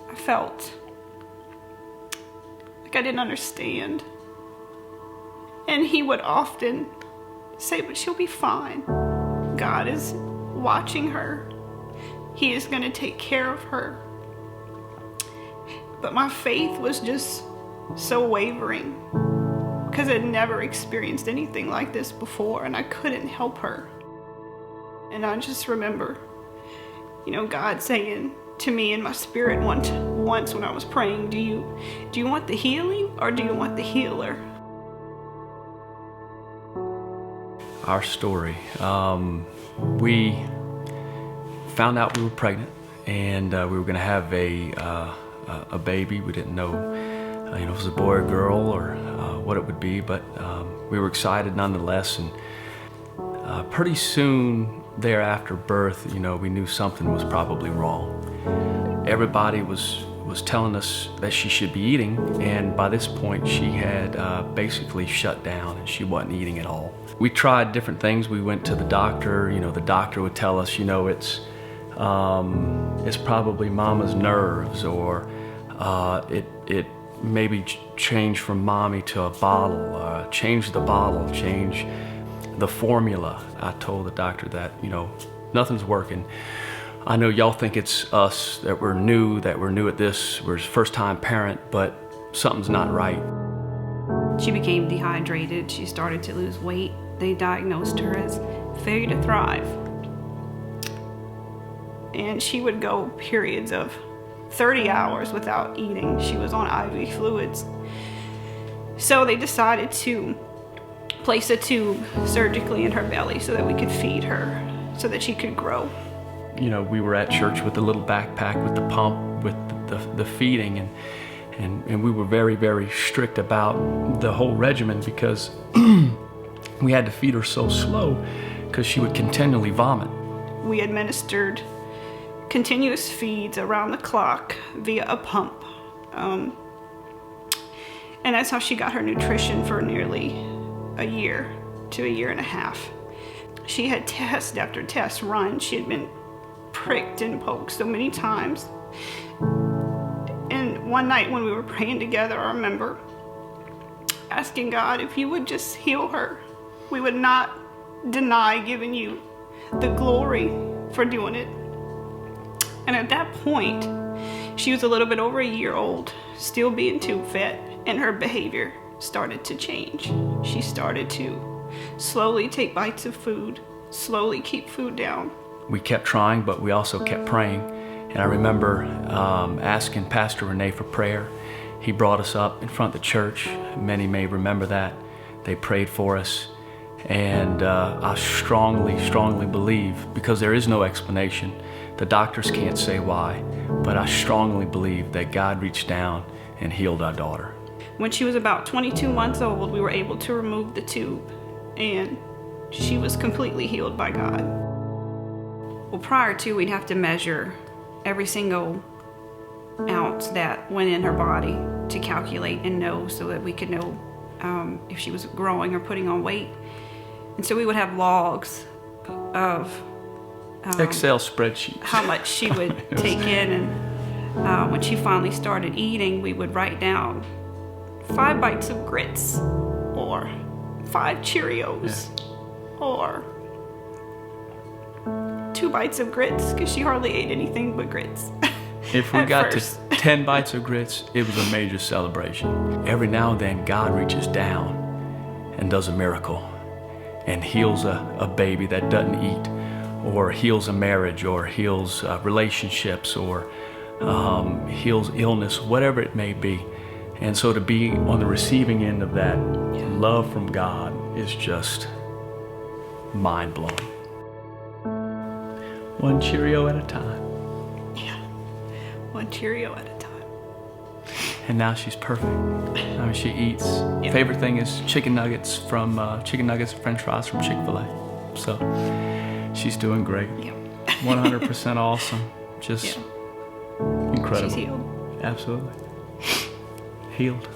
I felt like I didn't understand. And he would often say, but she'll be fine. God is watching her. He is going to take care of her. But my faith was just so wavering because I'd never experienced anything like this before, and I couldn't help her. And I just remember, God saying to me in my spirit once when I was praying, do you want the healing or do you want the healer? Our story. We found out we were pregnant, and we were going to have a baby. We didn't know, if it was a boy or girl or what it would be, but we were excited nonetheless. And pretty soon thereafter birth, we knew something was probably wrong. Everybody was telling us that she should be eating, and by this point she had basically shut down and she wasn't eating at all. We tried different things. We went to the doctor. The doctor would tell us, it's probably mama's nerves, or it maybe change from mommy to a bottle, change the bottle, change the formula. I told the doctor that, nothing's working. I know y'all think it's us, that we're new at this, we're first time parent, but something's not right. She became dehydrated. She started to lose weight. They diagnosed her as failure to thrive. And she would go periods of 30 hours without eating. She was on IV fluids. So they decided to place a tube surgically in her belly so that we could feed her, so that she could grow. We were at church with the little backpack with the pump, with the feeding, and we were very, very strict about the whole regimen because we had to feed her so slow because she would continually vomit. We administered continuous feeds around the clock via a pump. And that's how she got her nutrition for nearly a year to a year and a half. She had test after test run. She had been pricked and poked so many times. And one night when we were praying together, I remember asking God if you would just heal her. We would not deny giving you the glory for doing it. And at that point, she was a little bit over a year old, still being tube fed, and her behavior started to change. She started to slowly take bites of food, slowly keep food down. We kept trying, but we also kept praying. And I remember asking Pastor Renee for prayer. He brought us up in front of the church. Many may remember that. They prayed for us. And I strongly, strongly believe, because there is no explanation, the doctors can't say why, but I strongly believe that God reached down and healed our daughter. When she was about 22 months old, we were able to remove the tube, and she was completely healed by God. Well, prior to, we'd have to measure every single ounce that went in her body to calculate and know, so that we could know if she was growing or putting on weight. And so we would have logs of Excel spreadsheets. How much she would take in, and when she finally started eating, we would write down 5 bites of grits, or 5 Cheerios, or 2 bites of grits, because she hardly ate anything but grits. If we got to 10 bites of grits, it was a major celebration. Every now and then, God reaches down and does a miracle and heals a baby that doesn't eat, or heals a marriage, or heals relationships, or heals illness, whatever it may be. And so to be on the receiving end of that love from God is just mind-blowing. One Cheerio at a time. Yeah, 1 Cheerio at a time. And now she's perfect. I mean, she eats. Favorite thing is chicken nuggets and French fries from Chick-fil-A. So she's doing great. 100% awesome. Just incredible. She's healed. Absolutely. Healed.